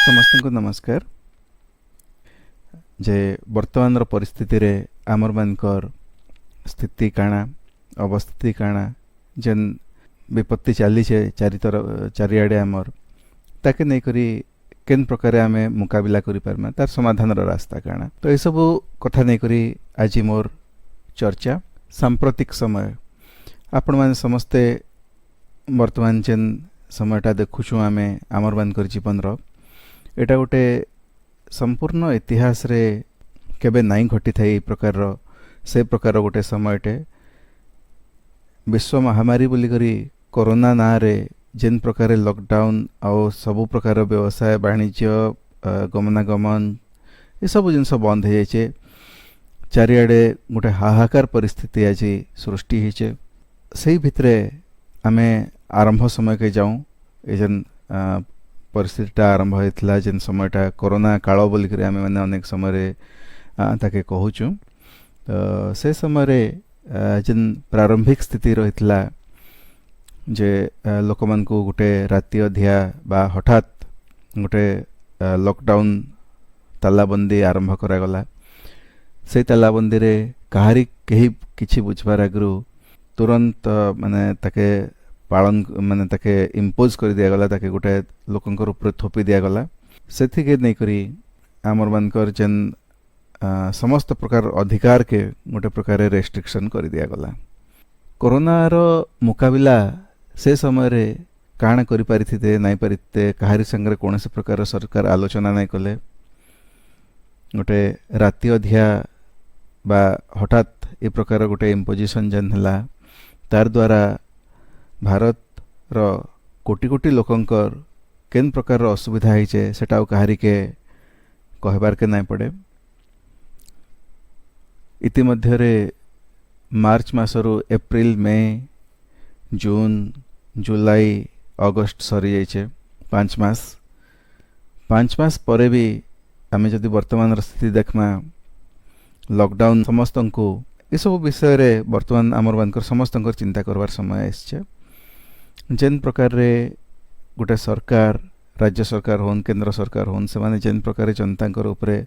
समस्त को नमस्कार। जे वर्तमान परिस्थिति रे आमर मानकर स्थिति काना अवस्थिति काना जेन विपत्ति चली चारिआडे आमर ताके नहीं करी केन प्रकार आमे मुकाबिला करि पारमा तार समाधान रास्ता काना। तो ये सब कथा नहीं करी आज मोर चर्चा सांप्रतिक समय आपण माने समस्ते वर्तमान जेन समयटा देखुछु आमे आमर मानकर जीवन रो एटा गोटे संपूर्ण इतिहास रे केबे नाई घटी थाई प्रकार से प्रकार गोटे समयटे विश्व महामारी बोली करी कोरोना ना रे जेन प्रकार लॉकडाउन आउ सबु प्रकार व्यवसाय वाणिज्य गमनागमन ये सब जिनस बंद हो जाए चारिआडे गोटे हाहाकार परिस्थिति आज सृष्टि होचे। से भितरे आमे आरंभ समय के जाऊँ ये जेन परिस्थितिटा आरंभ होता जेन समयटा कोरोना काल बोलिक आमे मैंने अनेक समय ताके कहूचु। तो से समय जेन प्रारंभिक स्थिति रही जे लोक मान को गोटे राति अधिया बा हठात गोटे लॉकडाउन तालाबंदी आरंभ करागला। से तालाबंदी रे कहारी कहीं किछि बुझबार आगु तुरंत माने ताके पालन माने ताके इम्पोज कर दिया गला ताके गोटे लोकंकर ऊपर थोपी दिया गला। सेथि के नहीं करी आमर मानकर जेन समस्त प्रकार अधिकार के गोटे प्रकार रेस्ट्रिक्शन कर दिया गला। कोरोना रो मुकाबिला से समय रे काण करि पारिथिते नाइ पारिते कहारी संगे कौन से प्रकार सरकार आलोचना नाइ कले। गोटे राति अधिया बा हठात ए प्रकार गोटे इम्पोजिशन जेन हला तार द्वारा भारत रो कोटि कोटि लोकंकर केन प्रकार असुविधा होइचे सेटा कहारी के कहबार के नाइ पड़े। इतिमध्य रे मार्च मासरू एप्रिल मे जून जुलाई अगस्ट सरी जाइए 5 मास। 5 मास परे भी आमे जदि वर्तमान स्थिति देखमा लॉकडाउन समस्त को ये सब विषय रे वर्तमान आमर मानकर समस्त चिंता करवार समय आछे। जेन प्रकार रे गोटे सरकार राज्य सरकार होन केंद्र सरकार होन से माने जेन प्रकार जनता उपरे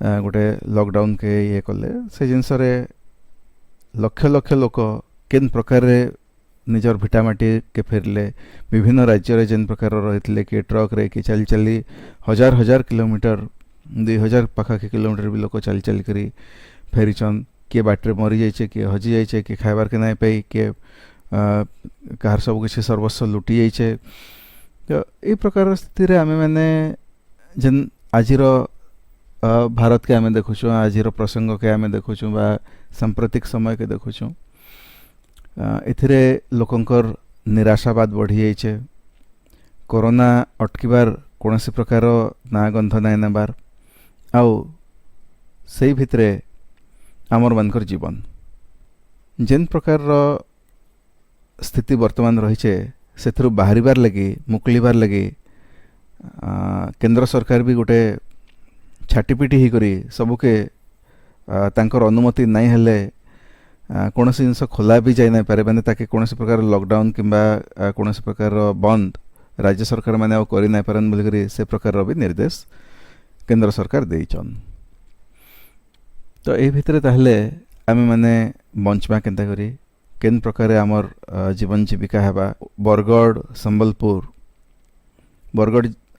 गोटे लॉकडाउन के ये कले से जिनस रे लक्ष लक्ष लोक केन प्रकार रे निजर भिटामाटी के फेरले विभिन्न राज्य रे जेन प्रकार रही कि ट्रक रे कि चली चली हजार हजार किलोमीटर 2000 पाखापाखि किलोमीटर भी लोक चली चली करी फेरीचन। किए बाटे मरी जाइए किए हजि जाइए किए खाइबार के नाई पाई किए कहार सब किसी सर्वस्व लुटि जाइए। तो ये प्रकार स्थिति रे आमे माने जेन आजिर भारत के आमे देखुछु आजिर प्रसंग के आमे देखुछु बा सांप्रतिक समय के देखुछु एथिरे लोकंकर निराशावाद बढ़ी जाइए। कोरोना अटकीबार कौन से प्रकार ना गंध नाई नेबार आउ से भितरे आमर मानकर जीवन जेन प्रकार स्थिति वर्तमान रहीचे सेथरु बाहरिबार लगी मुकलिबार लगी केंद्र सरकार भी गोटे छाटीपिटी ही करी सबके तांकर अनुमति नहीं हेले कौन से जिनस खोला भी जाए ना पारे मैंने ताकि कौन से प्रकार लॉकडाउन किंबा कौन से प्रकार बंद राज्य सरकार मैंने करि ना पारन बोलिकरी से प्रकार भी निर्देश केंद्र सरकार देइचन। तो ए भितरे ताहले आमे माने बंचमा केनता करी केन प्रकार आमर जीवन जीविका हेबा। बरगढ़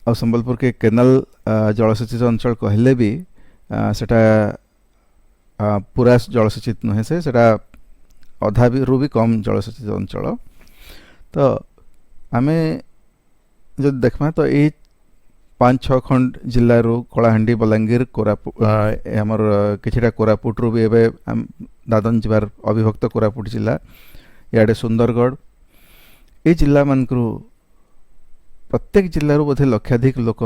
संबलपुर के केनाल जलसेचित अंचल कहले भी सेटा पूरा जलसेचित नुहे से सेटा अधा भी रू भी कम जलसेचित अंचल। तो आमे जो देखमा तो ये 5-6 खंड जिल्ला रू कलाहांडी बलांगीर कोरापुट आमर किछिटा कोरापुट रू भी एबे दादन जिबार अविभक्त कोरापुट जिला इआडे सुंदरगढ़ ये जिला मानकरू प्रत्येक जिल्लारू बोधे लक्षाधिक लोक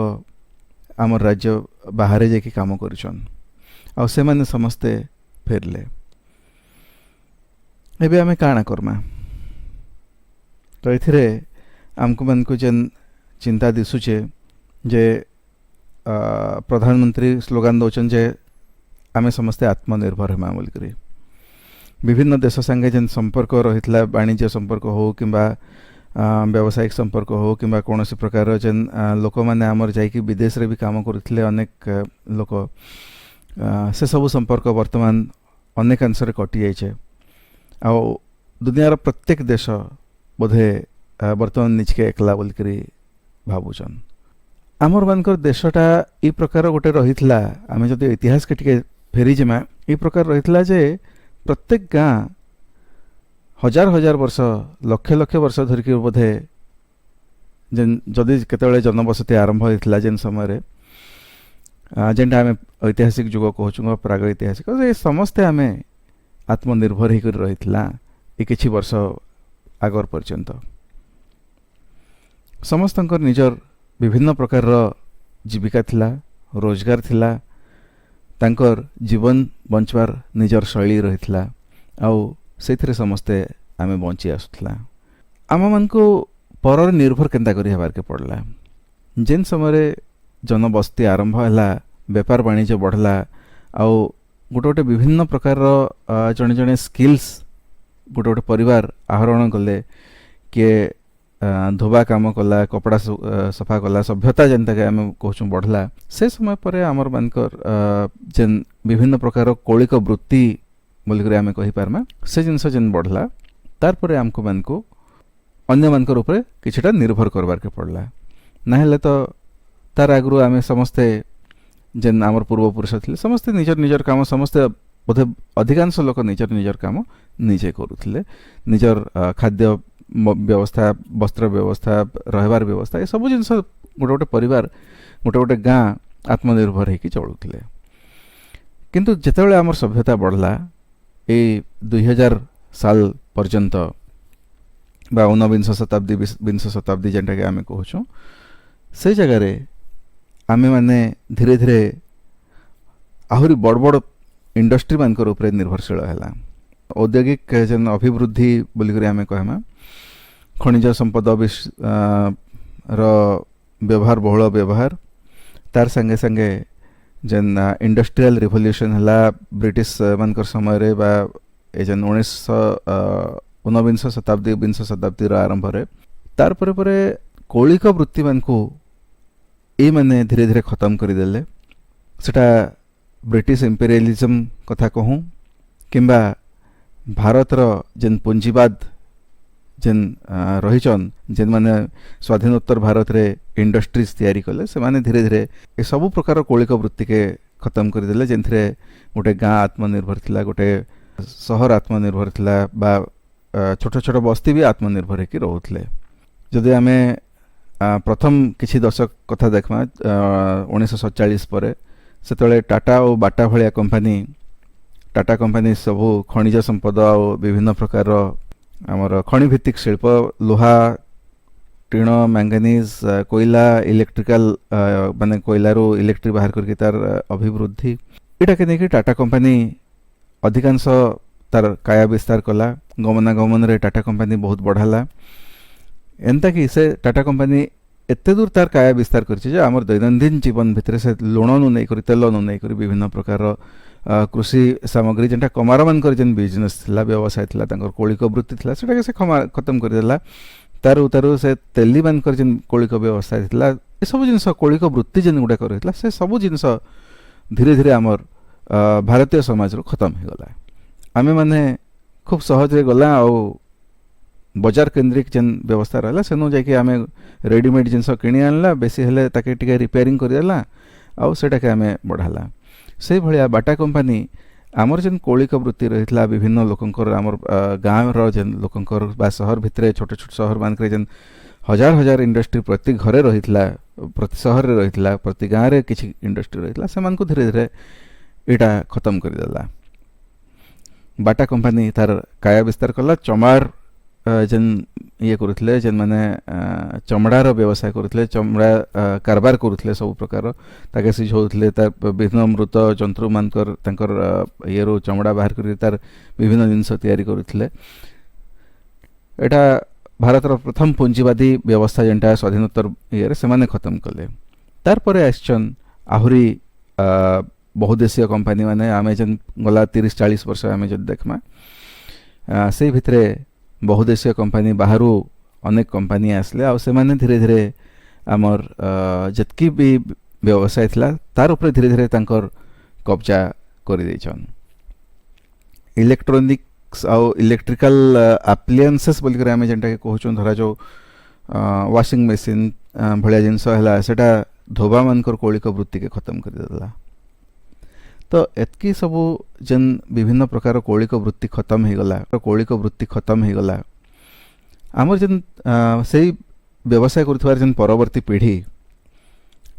आमर राज्य बाहर जाकि काम करुछन आ से माने समस्ते फेरले। एबे आमे काना करमा तो एथिरे आमको मानकू जेन चिंता दिसुचे जे प्रधानमंत्री स्लोगान दौचन जे आमे समस्ते आत्मनिर्भर हेमा बोलिकरी विभिन्न देश संगे जेन संपर्क रही वाणिज्य संपर्क हो कि व्यावसायिक संपर्क हो कि कौन प्रकार जेन लोक मैंने आमर जाइकी विदेश रे भी काम करथिले अनेक लोक से सब संपर्क वर्तमान अनेक अंश कटि जाइछे आ दुनियार प्रत्येक देश बोधे वर्तमान निजके एकला बोलिकरी भावुचन आमर मानकर देशटा ई प्रकार गोटे रहितला आमे जदि इतिहास के टिके फेरी जिमा ई प्रकार रहितला जे प्रत्येक गाँ हजार हजार वर्ष लक्ष लक्ष वर्ष धरिकी बोधे जेन जदि केतबेले जनबसति आरंभ होइतला जेन समय जेनटा आमे ऐतिहासिक जुग कहूँ प्राग ऐतिहासिक ये समस्ते आमे आत्मनिर्भर होकर रहितला ए किछि वर्ष आगर पर्यंत समस्तंकर निजर विभिन्न प्रकार जीविका थिला रोजगार थिला तांकर जीवन बंचवार निजर शैली रहितला आउ से समस्ते आमे बंची आसुतला आम मान को पर निर्भर केंता करी हेबार के पड़ला जेन समय जनबस्ती आरंभ हैला व्यापार वाणिज्य बढ़ला आउ गोटे गोटे विभिन्न प्रकार जड़े जड़े स्किल्स गोटे गोटे परिवार आहरण कले किए धोबा काम कला कपड़ा सफा कला सभ्यता जेनता के आम कहूँ बढ़ला से समय पर आमर मानकर जेन विभिन्न प्रकार कौलिक वृत्ति बोलिक आम कहीपरमा से जिनस जेन बढ़ला तार परे आमको मान को अन्य मानकर ऊपर किछटा निर्भर करबार के पड़ला ना तो तार आगु आम समस्ते जेन आमर पूर्वपुरुष थे समस्ते निजर निजर काम समस्ते बोधे अधिकांश लोक निजर निजर काम निजे करुले निजर खाद्य व्यवस्था वस्त्र व्यवस्था रहबार व्यवस्था ये सब जिनस गोटे गोटे परिवार गोटे गोटे गाँ आत्मनिर्भर होकर चलुले किंतु जितेबाला आमर सभ्यता बढ़ला ए 2000 साल पर्यंत बा 19 शताब्दी 20 शताब्दी जेनटा के आमे कहूँ से जगार आमे माने धीरे धीरे आहरी बड़ बड़ इंडस्ट्री मानकर ऊपर निर्भरशील है औद्योगिक जेन अभिवृद्धि बोलिक आमे कहमा खनिज संपद व्यवहार बहुल व्यवहार तार संगे संगे जेन इंडस्ट्रियल रिवोल्यूशन है ब्रिटिश मानकर समय बा जेन 19 शताब्दी 20 शताब्दी आरंभ रे तार परे परे कौलिक वृत्ति मान को ए माने धीरे धीरे खत्म करदेले सेटा ब्रिटिश इंपेरियलिज्म कथा कहूँ किंबा भारतर जेन पूंजीवाद जेन रहीचन जेन माने स्वाधीनोत्तर भारत रे इंडस्ट्रीज तैयारी कले से माने धीरे धीरे ए सब प्रकार कौलिक वृत्ति के खत्म करदेले जेनथरे गोटे गाँ आत्मनिर्भर थिला गोटे सहर आत्मनिर्भर थिला बा छोट छोट बस्ती भी आत्मनिर्भर होकर रोले जदि आमे प्रथम किछि दशक कथा देखमा 1947 पर से टाटा और बाटा भाया कंपनी टाटा कंपनी सबू खनिज संपद और विभिन्न प्रकार आमर खनि भित्तिक शिल्प लोहा टीण मैंगनीज कोयला इलेक्ट्रिकल माने कोयलारू इलेक्ट्रिक बाहर करके तार अभिवृद्धि इटा के नहीं टाटा कंपनी अधिकांश तार काया विस्तार कला गमनागमन रे टाटा कंपनी बहुत बढ़ाला एंता कि से टाटा कंपनी एते दूर तार काया विस्तार करछि जे हमर दैनंदिन जीवन भितर से लुण नु नहीं करी तेल नु नहीं करी विभिन्न प्रकार कृषि सामग्री जेनटा कमार मान कर जेन बिजनेस थिला व्यवसाय थिला तांकर कौलिक वृत्ति थिला सेटा के से खत्म कर देला तारु तारु से तेली मान कर जेन कौलिक व्यवसाय थिला ए सब जिनस कौलिक वृत्ति जेन गुडा करथिला से सब जिनस धीरे धीरे हमर भारतीय समाज रो खत्म हो गला आमे माने खूब सहज रे गला और बजार केन्द्रिक जेन व्यवस्था रहा सेनु जाकि आमे रेडीमेड जिनस किणी आनला बेसी हेले ताके टिके रिपेयरिंग करदेला आउ सेटा के आमे बढ़ाला से भलिया बाटा कंपनी आमर जेन कौलिक वृत्ति रहितला विभिन्न लोकंकर आमर गाँव रो जेन लोकंकर बा शहर भितरे छोट छोट शहर मानकर जेन हजार हजार इंडस्ट्री प्रति घरे रहितला प्रति शहर रे रहितला प्रति गाँव रे किछि इंडस्ट्री रहितला सेमान को धीरे धीरे एटा खत्म करदेला बाटा कंपनी तार काया विस्तार कला चमार जेन ये करुले जेन माने चमड़ार व्यवसाय करुले चमड़ा कारबार करुले सब प्रकार ताके सिझौले तार विभिन्न मृत जंतु मानकर तांकर ये रो चमड़ा बाहर कर तार विभिन्न जिनस तैयारी करुले एटा भारतर प्रथम पूंजीवादी व्यवस्था जेनटा स्वाधीनोत्तर ये से माने खत्म कले तार परे आछन आहुरी बहुदेशीय कंपनी माने आमे जेन गला 30-40 वर्ष आमे जद देखमा से भितरे बहुदेशीय कंपनी बाहरु अनेक कंपनी आसले आ सेमाने धीरे धीरे आमर जतकी भी व्यवसाय थिला तार ऊपर धीरे धीरे तांकर कब्जा कर देछन। इलेक्ट्रोनिक्स आउ इलेक्ट्रिकल एप्लायंसेस बोल कर आमे जेंटा के कहउछन धरा जो वाशिंग मशीन भलिया जिनस हला सेटा धोबा मानकर कौलिक वृत्ति के खत्म कर देला। तो एतकी सबू जेन विभिन्न प्रकार कौलिक वृत्ति खत्म हो गला, कौलिक वृत्ति खत्म हो गला आमर जेन से व्यवसाय करथवार जेन परवर्ती पीढ़ी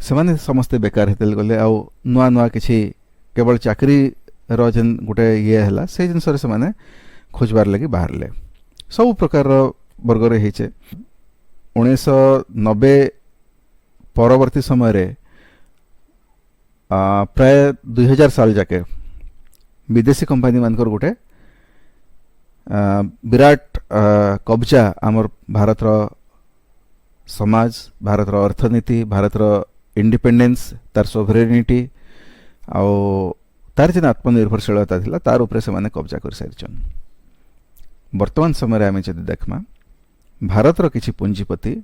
से माने समस्ते बेकार हेतल गले आ नुआ नुआ किछि केवल चाकरी रो जेन गोटे ये हला से जिनस से माने खोजबार लगी बाहरले सब प्रकार वर्ग रे हेचे। 1990 परवर्ती समय रे प्राय 2000 साल जाके विदेशी कंपनी मानकर गोटे विराट कब्जा आमर भारत रो समाज, भारत रो अर्थनीति, भारत रो इंडिपेंडेंस, तार सोभरेनिटी आउ तार जेन आत्मनिर्भरशीलता थिला तार ऊपर से माने कब्जा कर सारिछन। वर्तमान समय रे आमे जदि देखमा भारत रो किछि पूंजीपति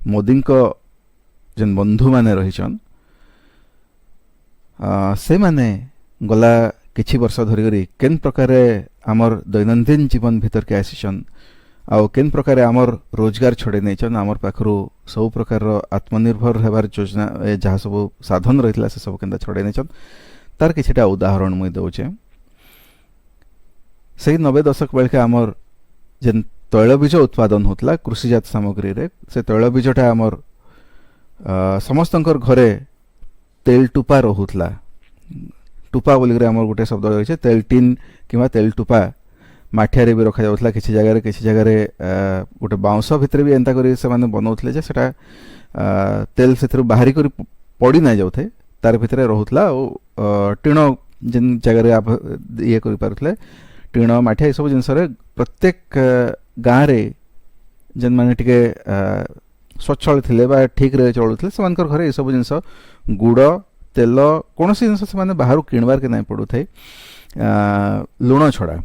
मोदी को जेन बंधु माने रहिछन से माने गला किछि वर्ष धरि करी केन प्रकार आमर दैनंदिन जीवन भीतर के आसीछन आउ केन प्रकार आमर रोजगार छोड़े नैछन आमर पाखरु सब प्रकार आत्मनिर्भर हेबार योजना जहाँ सब साधन रहितला से सब केनता छोड़े नैछन तार किछिटा उदाहरण मुई दउछे। सही 90 दशक बेलके आमर जेन तैलबीज उत्पादन होतला कृषिजात सामग्री रे से तैलबीजटा आमर समस्तंकर घरे तेल टुपा रहुतला। टुपा बोलिक आमर गोटे शब्द रही तेल टीन किंवा तेल टुपा माठिया भी रखा जाउतला। किछि जगह गोटे बाउंस भितर भी एंता करी से माने बनाउतले जे सेटा तेल सेथरु बाहरी करी पड़ी ना जाउथे तार भितर रहुतला ओ टीण जेन जगह आप ये करि पारुतले टीण माठिया सब जिनस रे प्रत्येक गाँ रे जेन माने टिके स्वच्छल थिले बा ठीक रे चलुतले समानकर घरे ए सब जिनस गुड़ तेल कौन जिनस से माने बाहर किणवार के नहीं पड़ू थे लुण छड़ा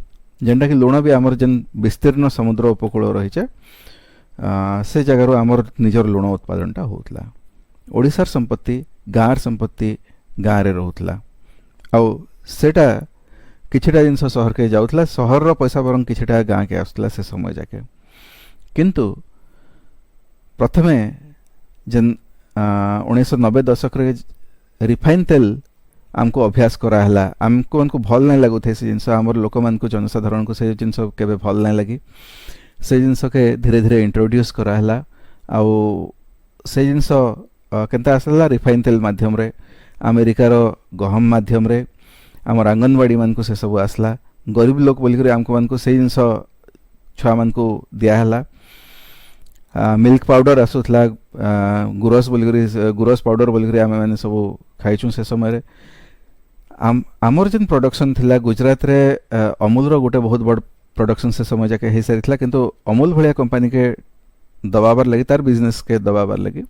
जेनटा कि लुण भी आमर जेन विस्तीर्ण समुद्र उपकूल रही से जगार आमर निजर लुण उत्पादनटा होतला। ओडिशार संपत्ति गाँर संपत्ति गाँव रे रहूतला आउ सेटा किछिटा जिनस शहर के जाउतला शहर रो पैसा बरং किछिटा गाँ के आसला से समय जाके किंतु प्रथमे जेन 1990 दशक रे रिफाइन तेल आमको अभ्यास कराला आमको भल नहीं लगू थे से जिनस आमर लोक मान को जनसाधारण को से जिनस केबे भल नहीं लगी से जिनस के धीरे धीरे इंट्रोड्यूस कराला आउ से जिनस केनता आसला रिफाइन तेल माध्यम रे अमेरिका रो गहम माध्यम रे आमर आंगनवाड़ी मान को से सब आसला गरीब लोक बोलिक आमको मान को से जिनस छुआ मान को दियाला। मिल्क पाउडर आसुला गुरस बोलिक गुरस पाउडर बोलिक आम मैंने सब खाइछुं से समय रे आमर जेन प्रोडक्शन थिला गुजरात रे अमूल रो गोटे बहुत बड़ प्रोडक्शन से समय जाके हे सारिथला किंतु अमूल भलिया कंपनी के दबाबार लगी तार बिजनेस के दबाबार लगी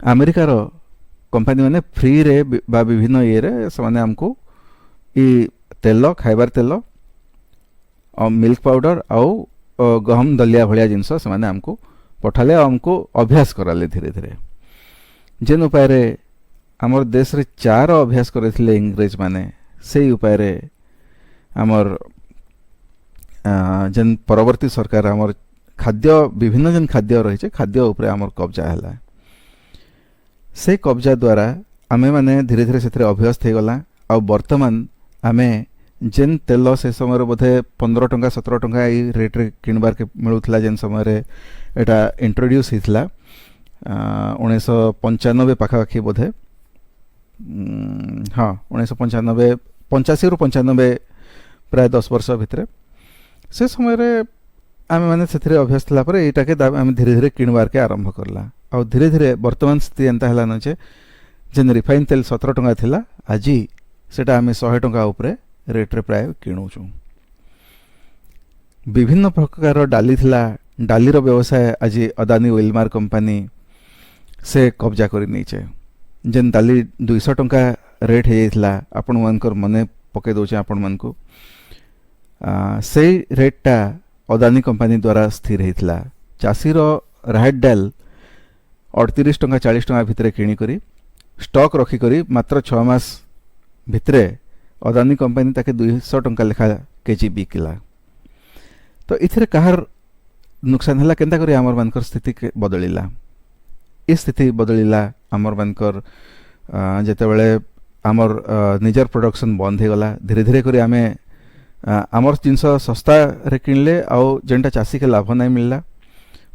अमेरिका रो कंपनी माने फ्री रे बा विभिन्न ये रे समाने हमको ई तेल खाइबार तेल और मिल्क पाउडर आउ गहम दलिया भलिया जिनस से माने हमको पठाले हमको अभ्यास कराले धीरे धीरे जेन उपाय रे आमर देश रे चार अभ्यास करथिले इंग्रेज माने से उपाय रे आमर जेन परवर्ती सरकार आमर खाद्य विभिन्न जेन खाद्य रही खाद्य उपरे आमर कब्जा हला से कब्जा द्वारा आमे माने धीरे धीरे से अभ्यस्त हो गला आ वर्तमान आमे जेन तेल से समय बोधे 15 टंका 17 टंका ये रेट रे किणबार के मिलूला जेन समय रे एटा इंट्रोड्यूस होता 1995 पाखापाखि बोधे हाँ 1995 85 रु 95 प्राय 10 वर्ष भितर से समय रे आमे माने से अभ्यस्त ला परे एटा के आमे धीरे धीरे किणबार के आरंभ करला और धीरे धीरे वर्तमान स्थिति एंता हला न जे जेन रिफाइन तेल 17 टंका थिला आज सेटा आमे 100 टंका उपरे रेट रे प्राय किणुचु। विभिन्न प्रकार डाली थिला डाली रो व्यवसाय आज अदानी विलमार कंपनी से कब्जा करि नैचे जेन डाली 200 टंका रेट हे जाइथिला आपण मानकर मने पके दोचे आपण मान को से रेटटा अदानी कंपनी द्वारा स्थिर होता चाषीर राहत डाल 38 टंका 40 टंका भितर किणिक स्टॉक रखिक मात्र 6 मास भितरे अदानी कंपनी ताके 200 टंका लेखा केजी बिकिला। तो इथिरे कहार नुकसान है केन्ता करी आमर मानकर स्थिति बदलिला। ये स्थिति बदलिला आमर मानकर जेतेबेले आमर निजर प्रोडक्शन बंद हो गला। धीरे धीरे करी आमे आमर जिनस सस्ता रे किनले आउ जेनटा चाषी के लाभ नहीं मिलला,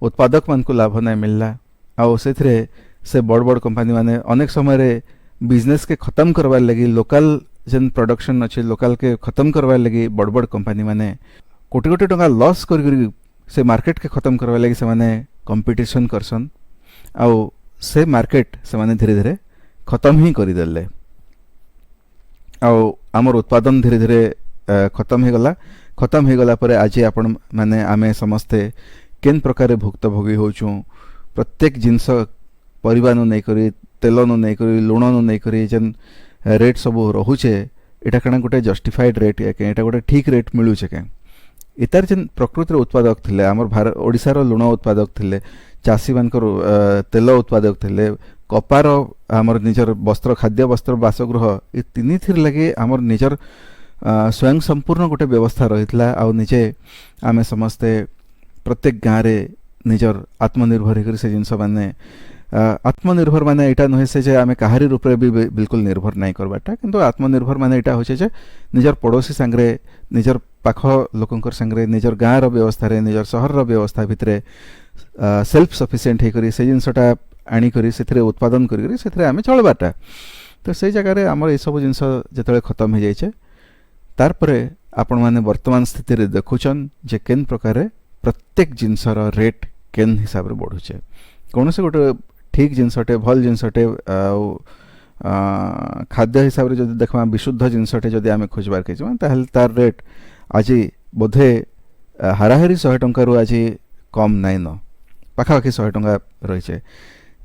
उत्पादक मान को लाभ नहीं मिलला। आउ से बड़ बड़ कंपनी माने अनेक समय रे बिजनेस के खत्म करवार लगी लोकल जेन प्रोडक्शन अच्छे लोकल के खत्म करवार लगी बड़ बड़ कंपनी माने कोटी कोटी टंका लॉस कर से मार्केट के खत्म करवा लगी से माने कंपटीशन करसन। आउ से मार्केट से माने धीरे धीरे खत्म ही करदेले। आमर उत्पादन धीरे धीरे खत्म हो गला पर आज आपण माने आमे समस्ते केन प्रकार भुक्तभोगी होचु। प्रत्येक जिनस परिबा नु नहीं करी तेल नु नहीं करी लुण नु नहीं करी जेन रेट सब रहुचे एटा कणा गोटे जस्टिफाइड रेट या के एटा गोटे ठीक रेट मिलुचे के। इतार जेन प्रकृतिर उत्पादक थिले आमर भारत ओडिसा रो लुण उत्पादक थिले, चाषी मानकर तेल उत्पादक थिले, कपार आमर निजर वस्त्र खाद्य वस्त्र बासगृह ये तीन थिर लगे आमर निजर स्वयं संपूर्ण गोटे व्यवस्था रहितला। आ निजे आमे समस्ते प्रत्येक गाँव रे निजर आत्मनिर्भर होकर से जिनस माने आत्मनिर्भर माने एटा नुहे से जे आमे काहारी रूप रे भी बिल्कुल निर्भर नहीं करबाटा, किंतु आत्मनिर्भर माने एटा होचे जे निजर पड़ोसी संगरे निजर पाख लोकंकर संगरे निजर गाँव रो व्यवस्था रे निजर शहर रो व्यवस्था भितरे सेल्फ सफिशिएंट होकर से जिनसटा आनिकरी से उत्पादन करी से आमे चलबाटा। तो से जगह रे आमर ए सब जिनस जतले खत्म हो जाइछे तार परे आपण माने वर्तमान स्थिति रे देखुछन जे केन प्रकार प्रत्येक जिनसर रेट केन हिसाब रे बढ़ुचे। कौन से गोटे ठीक जिनसटे भल जिनसटे खाद्य हिसाब रे जदि देखबा विशुद्ध जिनसटे जदि आमे खोजबार के ताहले तार रेट आज बोधे हाराहारी 100 टंका रु आज कम नाइन पाखापाखि 100 टंका रही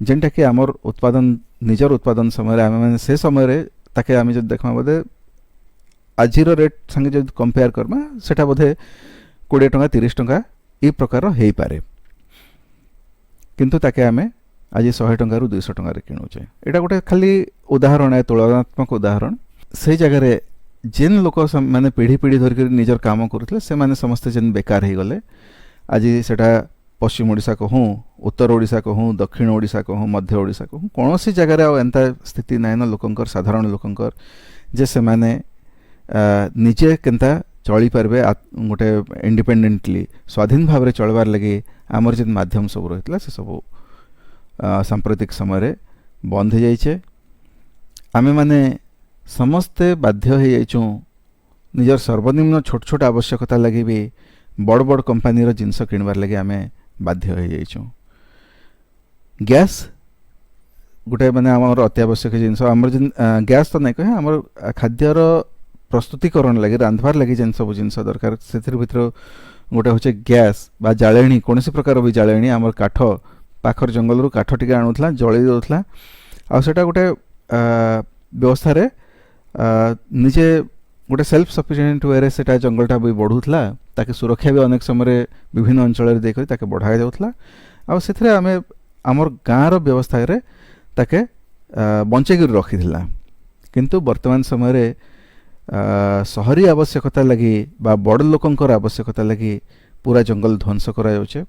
जेनटा कि आमर उत्पादन निजर उत्पादन समय आमे माने से समय रे ताके आमे जदि देखबा बोधे आजिर रेट संगे जदि कंपेयर करबा सेटा बोधे 20 टंका 30 टंका ई प्रकार हेई पारे, किंतु ताके आमे आज 100 टंका रु 200 टंका रे किणुचे। एटा गोटे खाली उदाहरण है, तुलनात्मक उदाहरण। से जगह रे जेन लोक माने पीढ़ी पीढ़ी धरिक निजर काम करुଥିଲେ ସେମାନେ ସମସ୍ତେ जेन बेकार हो गले। आज सेटा पश्चिम ओडिशा कहूँ, उत्तर ओडिशा कहूँ, दक्षिण ओडिशा कहूँ, मध्य ओडिशा कहूँ, कौन सी जगह एंता स्थिति नाइन लोकंकर साधारण लोकंकर जे से माने निजे केंता चली पारबे गोटे इंडिपेंडेंटली स्वाधीन भाव रे चलबार लगी आमर जेन माध्यम सब रहितला से सब सांप्रतिक समय रे बंद हो जाइछे। आमे माने समस्ते बाध्य हो जाइछू निजर सर्वनिम्न छोट छोट आवश्यकता लगी भी बड़ बड़ कंपनी रो जिनस किनबार लगी आमे बाध्य हो जाइछू। गैस गोटे माने आमर अत्यावश्यक जिनस आमर जेन गैस तो नहीं कहे आमर खाद्यर प्रस्तुतिकरण लगे रांधबार लगे जेन सब जिनस दरकार से भितर गोटे होचे गैस बा जाळेणी कौन प्रकार भी जाळेणी आमर काठ पाखर जंगल रु काठ टिके आणुथला जळी देउथला आ सेटा गोटे व्यवस्था रे निजे गोटे सेल्फ सफिशिएंट वे रे सेटा जंगलटा भी बढ़ुथला ताके सुरक्षा भी अनेक समय विभिन्न अंचल रे देखि ताके बढ़ाया जाउथला आ सेथरे आमे आमर गाँव रो व्यवस्था रे ताके बंचे कर रखिथिला। किंतु वर्तमान समय रे शहरी आवश्यकता लगी बा बड़ लोकंकर आवश्यकता लगी पूरा जंगल ध्वंस करा जाउछे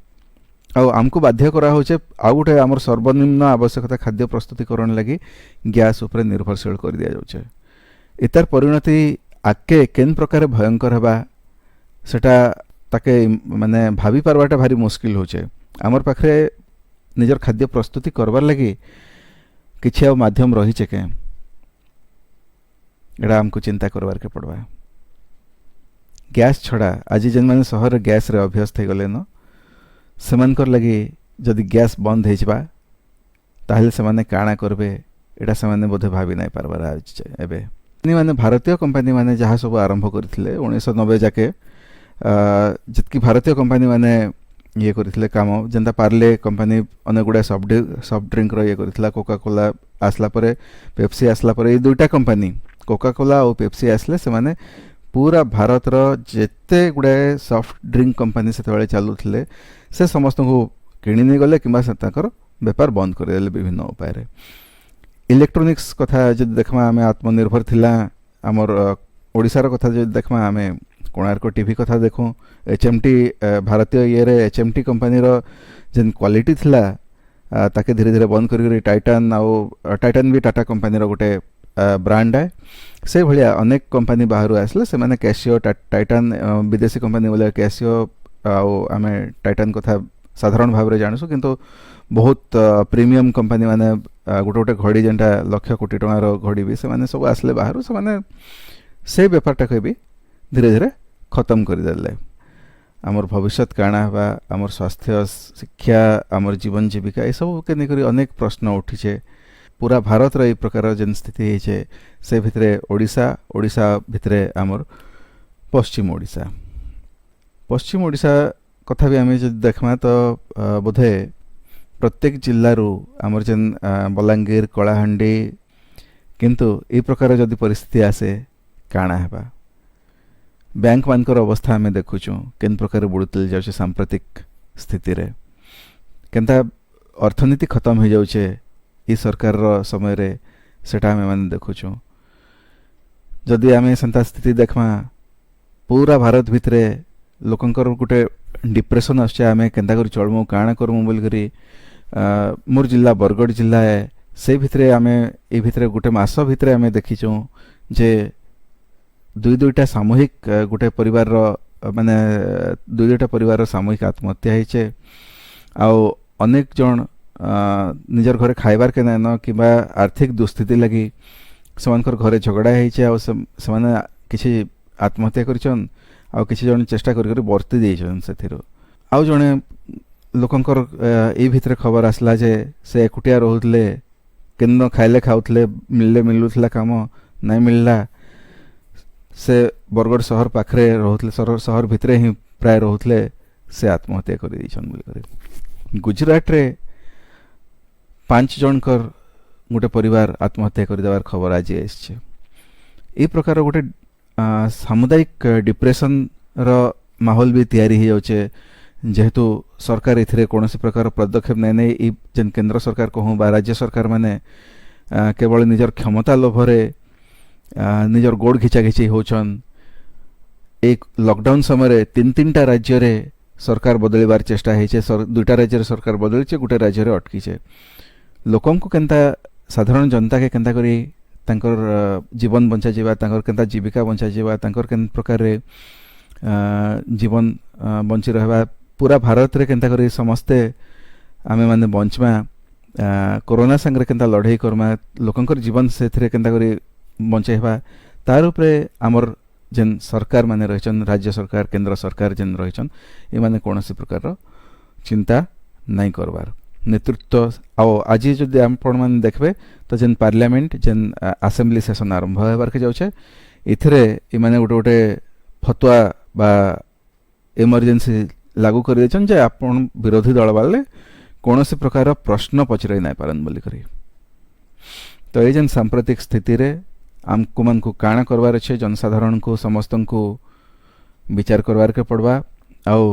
आमको बाध्य करा होचे आ गोटे आमर सर्वनिम्न आवश्यकता खाद्य प्रस्तुतिकरण लगी गैस उपरे निर्भरशील कर दिया जाउछे। इतार परिणति आके केन प्रकार भयंकर हेबा सेटा ताके माने भाबी पारबाटा भारी मुश्किल होचे। आमर पाखरे निजर खाद्य प्रस्तुति करबार लगी किछि आ माध्यम रहिचे के एड़ा हमको चिंता करबार के पड़वा। गैस छड़ा आज जेन माने शहर गैस रे अभ्यस्त हो गले न सेमानकर लगी जदि गैस बंद हो ताहले से माने काना करबे एटा से माने बोधे भाभी नहीं पारबार एबे माने भारतीय कंपनी माने जहाँ सब आरंभ करथिले 1990 जाके जितकी भारतीय कंपनी माने ये करथिले काम जेंता पार्ले कंपनी अनेक गुड़ा सॉफ्ट ड्रिंक रो ये करथिला कोका कोला आसला परे पेप्सी आसला परे ये दुईटा कंपनी कोका कोला और पेप्सी आसले से माने पूरा भारत रो जेते गुड़ाए सॉफ्ट ड्रिंक कंपनी से चलुथिले से समस्त को କିଣି ନେଇ ଗଲେ କିମ୍ବା ତାଙ୍କର ବେପାର ବନ୍ଦ କରିଦେଲେ ବିଭିନ୍ନ ଉପାୟରେ। इलेक्ट्रोनिक्स कथा जब देखमा आम आत्मनिर्भर थिला आमर ओडिशार कथा जब देखमा आम कोणार्क टीवी कथा देखूँ HMT भारतीय ये HMT कंपनी जेन क्वालिटी थिला ताके धीरे धीरे बंद करी टाइटान टाइटान भी टाटा कंपनी गोटे ब्रांड है से भाया अनेक कंपनी बाहर आसले से माने कैसियो टाइटान विदेशी कंपनी बोले कैसियो आम टाइटान कथा साधारण भाव में जानसु किंतु बहुत प्रीमियम कंपनी माने गोटे गोटे घड़ी जेनटा लक्ष कोटी टंकार घड़ी भी से सब आसले बाहर से बेपारटा को भी धीरे धीरे खत्म करदेले। आमर भविष्य काଣା हवा आमर स्वास्थ्य शिक्षा आमर जीवन जीविका ये सब के लेकर अनेक प्रश्न उठीचे। पूरा भारत रे प्रकार जेन स्थिति है से भितरे ओडिशा भितरे आमर पश्चिम ओडिशा कथा भी आम देखमा तो बोधे प्रत्येक जिल्लारू आमर जेन बलांगीर कलाहांडी किंतु ये प्रकार जदि परिस्थिति आसे काଣା हेबा। बैंक मानकर अवस्था आम देखुचु केन प्रकार बुड़ुतल जाउछे सांप्रतिक स्थिति रे केनता अर्थनीति खत्म हो जाउछे ई सरकार रो समय रे सेटा आम माने देखुचु। जदि आम सेंता स्थिति देखमा पूरा भारत भितरे लोकंकर गोटे डिप्रेशन आछे आम केनता कर चलमु काଣା करमु बोल करी मोर जिला बरगढ़ जिला है से भितरे आम ए भितरे गोटे मास भितरे आम देखीचु जे दुईटा सामूहिक गोटे परिवार माने दुईटा परिवार सामूहिक आत्महत्या होइछे आउ अनेक जन निजर घरे खाइबार के नाइन कि आर्थिक दुस्थिति लगी सेमानकर घरे झगड़ा होइछे आउ सेमाने किछि आत्महत्या करिछन आउ किछि जन चेष्टा करि बर्ती देइछन सेथिरो आउ जने लोकंकर ए भितरे खबर आसला जे से एकुटिया रोहुतले केन खाइले खाउतले मिलुथला काम नहीं मिलला से बरगढ़ शहर पाखरे रोहुतले शहर भितरे ही प्राय रोहुतले से आत्महत्या कर देइछन बोली करे। गुजरात रे 5 जनकर गोटे परिवार आत्महत्या कर देवार खबर आज आइछे। ए प्रकार गोटे सामुदायिक डिप्रेशन रो माहौल भी तैयारी हो जाउछे जेहेतु सरकार इथिरे कौनसी प्रकार पदक्षेप नहीं जेन केंद्र सरकार कहूँ बा राज्य सरकार माने केवल निजर क्षमता लोभरे निजर गोड़ घिचाघिची होचन। एक लॉकडाउन समय 3-3टा राज्य रे सरकार बदलवार चेष्टा होइछे 2टा राज्य सरकार बदलचे गोटे राज्य रे अटकीचे। लोकन को केनता साधारण जनता के केनता करी तांकर जीवन बंचा जीवा तांकर केनता जीविका बंचा जीवा तांकर केन प्रकार रे जीवन बंची रहबा पूरा भारत रे केनता करी समस्ते आमे माने बंचमा कोरोना संगे केनता लड़ाई करमा लोकंकर जीवन से केनता करी बंचेबा तार उपरे आमर जेन सरकार माने रहिछन राज्य सरकार केंद्र सरकार जेन रहिछन ए माने कोनोसी प्रकार रो चिंता नहीं करबार नेतृत्व आओ आज जदि आपण माने देखबे तो जेन पार्लियामेंट जेन असेंबली सेशन आरंभ होबार के जाउछे इथरे ए माने गोटे गोटे फतवा बा इमरजेंसी लागू कर देछन जे आपण विरोधी दल वाले कोनोसी प्रकार प्रश्न पचराई नहीं पारन बोली करी। तो ये जेन सांप्रतिक स्थिति रे आमको मन को काଣା करवार अच्छे जनसाधारण को समस्त को विचार करवार के पड़वा आउ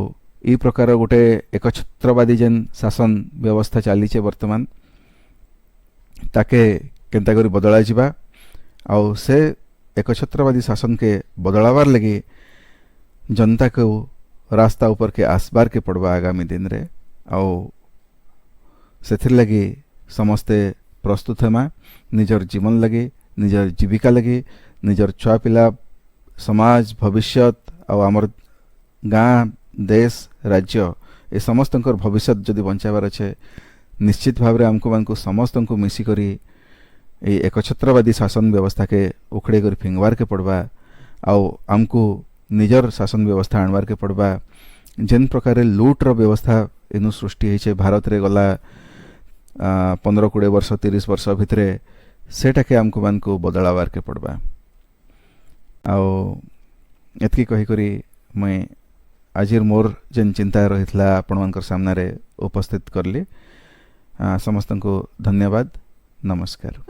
ई प्रकार गोटे एकछत्रवादी जेन शासन व्यवस्था चलीचे वर्तमान ताके केनता करी बदला जिबा आउ से एकछत्रवादी शासन के बदलावार लगी जनता को रास्ता ऊपर के आसबार के पड़वा आगामी दिन रे आउ सेथिर लगी समस्ते प्रस्तुत हेमा निजर जीवन लगी निजर जीविका लगी निजर छुआ पिला समाज भविष्यत आउ आमर गाँ देश राज्य ए समस्त भविष्य जदि बंचाबार अच्छे निश्चित भाव में आमको मानक समस्त को मिसिकरी ये एकछत्रवादी शासन व्यवस्था के उखड़े कर फिंगवार के पड़वा आउ आमको निजर शासन व्यवस्था आणवार के पड़वा जेन प्रकार लूट्र व्यवस्था इनु सृष्टि होइछे भारत रे गला 15-20 वर्ष 30 वर्ष भितरे सेटा के आमको मानको बदलावार के पड़वा आउ एतकी कही करी मैं आजिर मोर जेन चिंता रहितला आपण मानकर सामने रे उपस्थित करली। समस्त को धन्यवाद नमस्कार।